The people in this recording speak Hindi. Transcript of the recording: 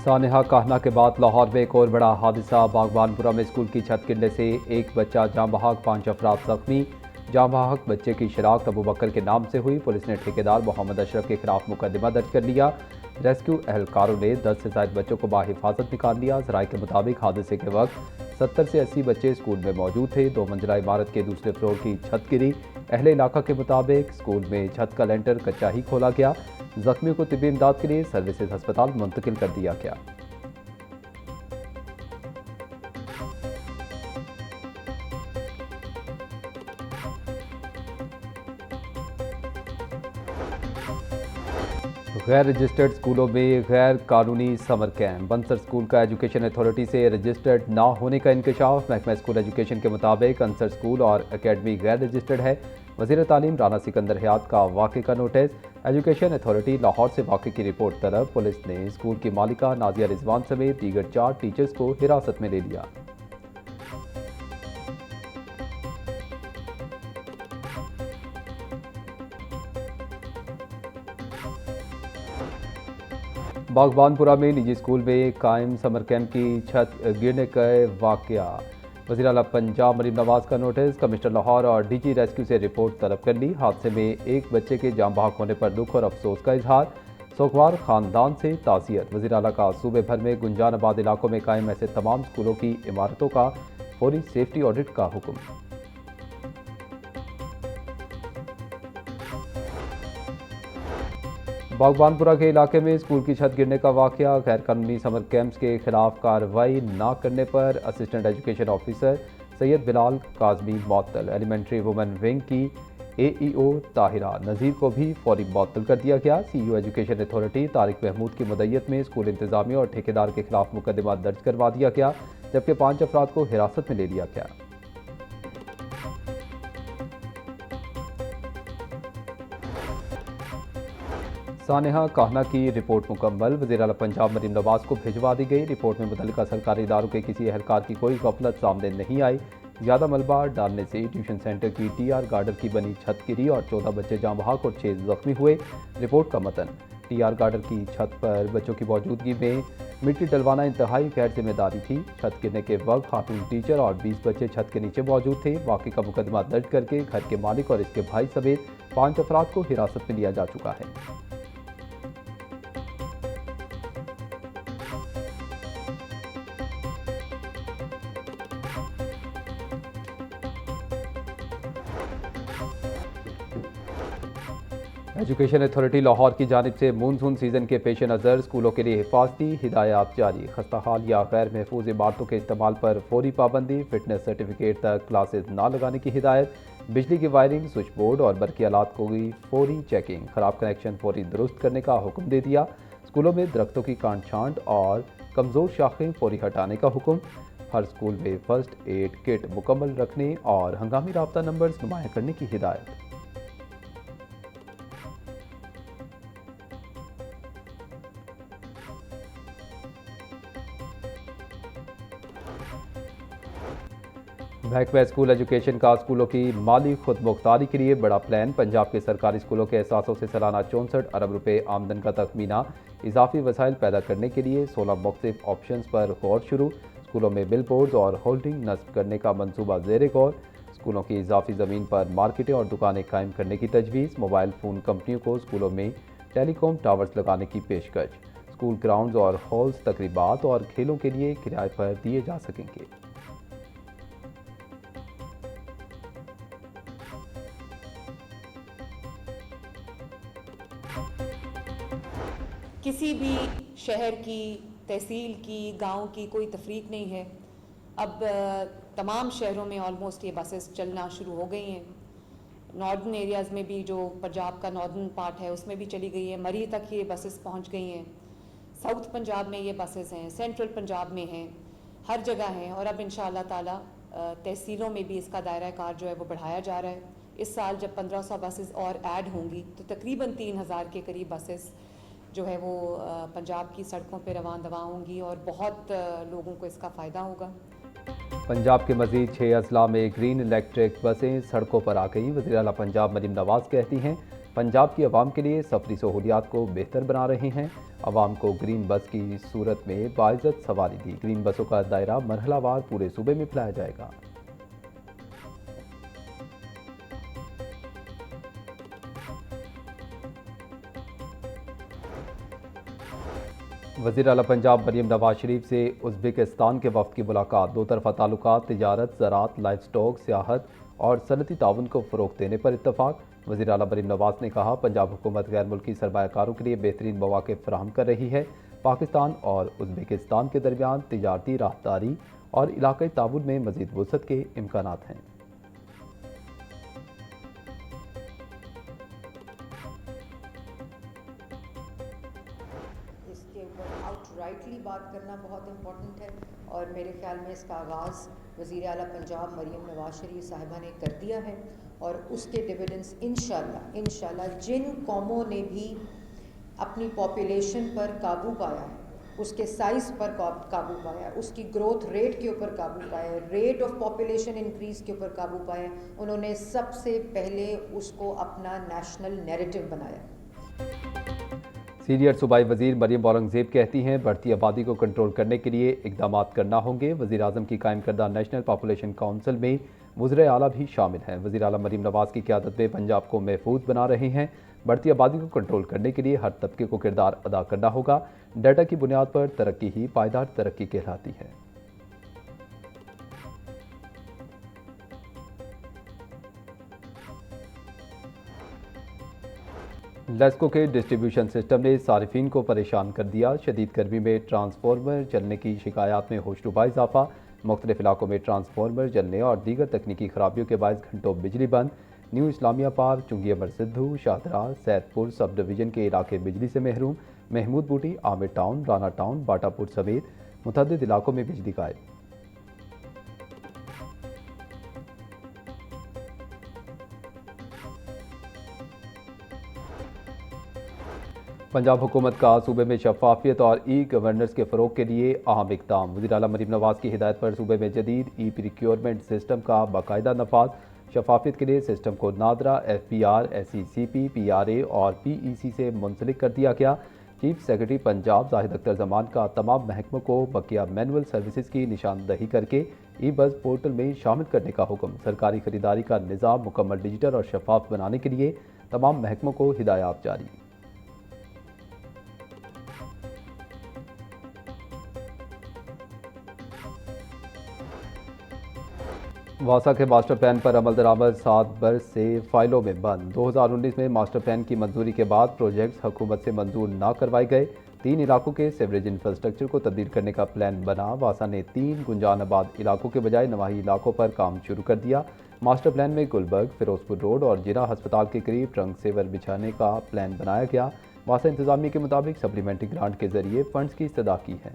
सानेहा कहना के बाद लाहौर में एक और बड़ा हादसा। बागबानपुरा में स्कूल की छत गिरने से एक बच्चा जाँ बहक, 5 अफराद जख्मी। जाँ बहक बच्चे की शनाख्त अबू बकर के नाम से हुई। पुलिस ने ठेकेदार मोहम्मद अशरफ के खिलाफ मुकदमा दर्ज कर लिया। रेस्क्यू एहलकारों ने 10 से ज्यादा बच्चों को बाहिफाजत निकाल लिया। जराये के मुताबिक हादसे के वक्त 70 से 80 बच्चे स्कूल में मौजूद थे। 2 मंजिला इमारत के दूसरे फ्लोर की छत गिरी। अहले इलाका के मुताबिक स्कूल में छत का लेंटर कच्चा ही खोला गया। जख्मियों को तिब्बी इमदाद के लिए सर्विसेज अस्पताल मुंतकिल कर दिया गया। गैर रजिस्टर्ड स्कूलों में गैर कानूनी समर कैंप। बंसर स्कूल का एजुकेशन अथॉरिटी से रजिस्टर्ड ना होने का इंकशाफ। महकमा स्कूल एजुकेशन के मुताबिक अंसर स्कूल और अकेडमी गैर रजिस्टर्ड है। वज़ीर तालीम राना सिकंदर हयात का वाक़े का नोटिस। एजुकेशन अथॉरिटी लाहौर से वाक़े की रिपोर्ट तलब। पुलिस ने स्कूल की मालिका नाजिया रिजवान समेत दीगर 4 टीचर्स को हिरासत में ले लिया। बागबानपुरा में निजी स्कूल में कायम समर कैंप की छत गिरने का वाकया। वज़ीर आला पंजाब मरीम नवाज का नोटिस। कमिश्नर लाहौर और डीजी रेस्क्यू से रिपोर्ट तलब कर ली। हादसे में एक बच्चे के जाँ बहक होने पर दुख और अफसोस का इजहार। सोगवार खानदान से ताज़ियत। वज़ीर आला का सूबे भर में गुंजान आबाद इलाकों में कायम ऐसे तमाम स्कूलों की इमारतों का फौरी सेफ्टी ऑडिट का हुक्म। बागबानपुरा के इलाके में स्कूल की छत गिरने का वाकया। गैर कानूनी समर कैंप्स के खिलाफ कार्रवाई न करने पर assistant education officer Syed Bilal Kazmi मअतल। एलिमेंट्री वुमेन विंग की AEO ताहिरा नज़ीर को भी फौरी मअतल कर दिया गया। CEO education authority Tariq Mahmood की मदय्यत में स्कूल इंतजामिया और ठेकेदार के खिलाफ मुकदमा दर्ज करवा दिया गया, जबकि 5 अफराद को हिरासत में ले लिया गया। सानेहा कहना की रिपोर्ट मुकम्मल। वज़ीर आला पंजाब मरीम नवाज को भिजवा दी गई। रिपोर्ट में मुतल्लिका सरकारी इदारों के किसी एहलकार की कोई गफलत सामने नहीं आई। ज़्यादा मलबा डालने से ट्यूशन सेंटर की TR गार्डर की बनी छत गिरी और 14 बच्चे जाँ बहक और 6 जख्मी हुए। रिपोर्ट का मतन। TR गार्डर की छत पर बच्चों की मौजूदगी में मिट्टी डलवाना इंतहाई गैर जिम्मेदारी थी। छत गिरने के वक्त खातून टीचर और 20 बच्चे छत के नीचे मौजूद थे। वाक़े का मुकदमा दर्ज करके घर के मालिक और इसके भाई समेत 5 अफराद को हिरासत में लिया जा चुका है। एजुकेशन अथॉरिटी लाहौर की जानिब से मानसून सीजन के पेश नज़र स्कूलों के लिए हिफाजती हिदायत जारी। खस्ताहाल या गैर महफूज इमारतों के इस्तेमाल पर फौरी पाबंदी। फिटनेस सर्टिफिकेट तक क्लासेज ना लगाने की हिदायत। बिजली की वायरिंग, स्विच बोर्ड और बरकी आलात को भी फौरी चेकिंग। खराब कनेक्शन फौरी दुरुस्त करने का हुक्म दे दिया। स्कूलों में दरख्तों की काट छांट और कमज़ोर शाखें फौरी हटाने का हुक्म। हर स्कूल में फर्स्ट एड किट मुकम्मल रखने और हंगामी राब्ता नंबर्स नुमाया करने की हिदायत। महकमा स्कूल एजुकेशन का स्कूलों की माली खुद मुख्तारी के लिए बड़ा प्लान। पंजाब के सरकारी स्कूलों के एहसासों से सालाना 64 अरब रुपए आमदन का तखमीना। इजाफी वसाइल पैदा करने के लिए 16 मुख्तलिफ ऑप्शंस पर गौर शुरू। स्कूलों में बिल बोर्ड्स और होल्डिंग नस्ब करने का मंसूबा ज़ेर गौर। स्कूलों की इजाफी ज़मीन पर मार्केटें और दुकानें कायम करने की तजवीज़। मोबाइल फ़ोन कंपनियों को स्कूलों में टेलीकॉम टावर्स लगाने की पेशकश। स्कूल ग्राउंड्स और हॉल्स तकरीबात और खेलों के लिए किराए पर दिए जा सकेंगे। किसी भी शहर की, तहसील की, गांव की कोई तफरीक नहीं है। अब तमाम शहरों में ऑलमोस्ट ये बसेस चलना शुरू हो गई हैं। नॉर्दर्न एरियाज़ में भी, जो पंजाब का नॉर्दर्न पार्ट है, उसमें भी चली गई है। मरी तक ये बसेस पहुंच गई हैं। साउथ पंजाब में ये बसेस हैं, सेंट्रल पंजाब में हैं, हर जगह हैं। और अब इंशाअल्लाह ताला तहसीलों में भी इसका दायरा कार जो है वो बढ़ाया जा रहा है। इस साल जब 1500 बसेस और ऐड होंगी तो तकरीबन 3000 के करीब बसेस जो है वो पंजाब की सड़कों पर रवान दवा होंगी और बहुत लोगों को इसका फ़ायदा होगा। पंजाब के मजीद 6 अजला में ग्रीन इलेक्ट्रिक बसें सड़कों पर आ गई। वज़ीर आला पंजाब मरीम नवाज कहती हैं पंजाब की आवाम के लिए सफरी सहूलियात को बेहतर बना रहे हैं। आवाम को ग्रीन बस की सूरत में बाइज्जत सवारी दी। ग्रीन बसों का दायरा मरहलावार पूरे सूबे में फैलाया जाएगा। वज़ीर आला पंजाब मरीम नवाज शरीफ से उज़्बेकिस्तान के वफ़द की मुलाकात। दो तरफ़ा ताल्लुकात, तिजारत, ज़राअत, लाइफ स्टॉक, सियाहत और सनती ताउन को फ़रोग़ देने पर इत्तफ़ाक़। वज़ीर आला मरीम नवाज ने कहा, पंजाब हुकूमत गैर मुल्की सरमायाकारों के लिए बेहतरीन मौक़े फ़राहम कर रही है। पाकिस्तान और उज़्बेकिस्तान के दरमियान तिजारती राहदारी और इलाक़ाई ताउन में मज़ीद वुसअत के इम्कानात हैं। इसके ऊपर आउटराइटली बात करना बहुत इम्पोर्टेंट है और मेरे ख्याल में इसका आगाज़ वज़ीर आला पंजाब मरीम नवाज शरीफ साहिबा ने कर दिया है और उसके डिविडेंड्स इंशाल्लाह जिन कौमों ने भी अपनी पॉपुलेशन पर काबू पाया है, उसके साइज़ पर काबू पाया है, उसकी ग्रोथ रेट के ऊपर काबू पाया है, रेट ऑफ पॉपुलेशन इंक्रीज़ के ऊपर काबू पाया है, उन्होंने सबसे पहले उसको अपना नेशनल नैरेटिव बनाया। सीनियर सूबाई वज़ीर मरियम औरंगज़ेब कहती हैं, बढ़ती आबादी को कंट्रोल करने के लिए इक़दाम करना होंगे। वज़ीर आज़म की कायम करदा नेशनल पॉपुलेशन काउंसिल में वज़ीर आला भी शामिल हैं। वज़ीर आला मरीम नवाज़ की क़यादत में पंजाब को महफूज बना रहे हैं। बढ़ती आबादी को कंट्रोल करने के लिए हर तबके को किरदार अदा करना होगा। डाटा की बुनियाद पर तरक्की ही पायदार तरक्की कहलाती है। लेस्को के डिस्ट्रीब्यूशन सिस्टम ने सारिफीन को परेशान कर दिया। शदीद गर्मी में ट्रांसफार्मर जलने की शिकायत में होशरुबा इजाफा। मुख्तलिफ इलाकों में ट्रांसफार्मर जलने और दीगर तकनीकी खराबियों के बायस घंटों बिजली बंद। न्यू इस्लामिया पार्क, चुंगी अमर सिद्धू, शाहदरा, सैदपुर सब डिवीज़न के इलाके बिजली से महरूम। महमूद बूटी, आमिर टाउन, राना टाउन, बाटापुर समेत मुतअद्दिद इलाकों में बिजली गायब। पंजाब हुकूमत का सूबे में शफाफियत और ई गवर्नेंस के फ़रोग़ के लिए अहम इक़दाम। वज़ीर आला मरीम नवाज़ की हिदायत पर सूबे में जदीद ई प्रिक्योरमेंट सिस्टम का बाकायदा नफाज। शफाफियत के लिए सिस्टम को नादरा, FPR, SECP, PRA और PEC से मुंसलिक कर दिया गया। चीफ सेक्रेटरी पंजाब जाहिद अख्तर जमान का तमाम महकमों को बकिया मैनुअल सर्विसेज की निशानदही करके ई बस पोर्टल में शामिल करने का हुक्म। सरकारी खरीदारी का निज़ाम मुकम्मल डिजिटल और शफाफ बनाने के लिए तमाम महकमों को हिदायत जारी। वासा के मास्टर प्लान पर अमल दरामद 7 बरस से फाइलों में बंद। 2019 में मास्टर प्लान की मंजूरी के बाद प्रोजेक्ट्स हुकूमत से मंजूर ना करवाए गए। 3 इलाकों के सीवरेज इंफ्रास्ट्रक्चर को तब्दील करने का प्लान बना। वासा ने 3 गुंजानाबाद इलाकों के बजाय नवाही इलाकों पर काम शुरू कर दिया। मास्टर प्लान में गुलबर्ग, फिरोजपुर रोड और जिला अस्पताल के करीब ट्रंक सेवर बिछाने का प्लान बनाया गया। वासा इंतजामिया के मुताबिक सप्लीमेंट्री ग्रांट के जरिए फंड्स की इस्तदा की है।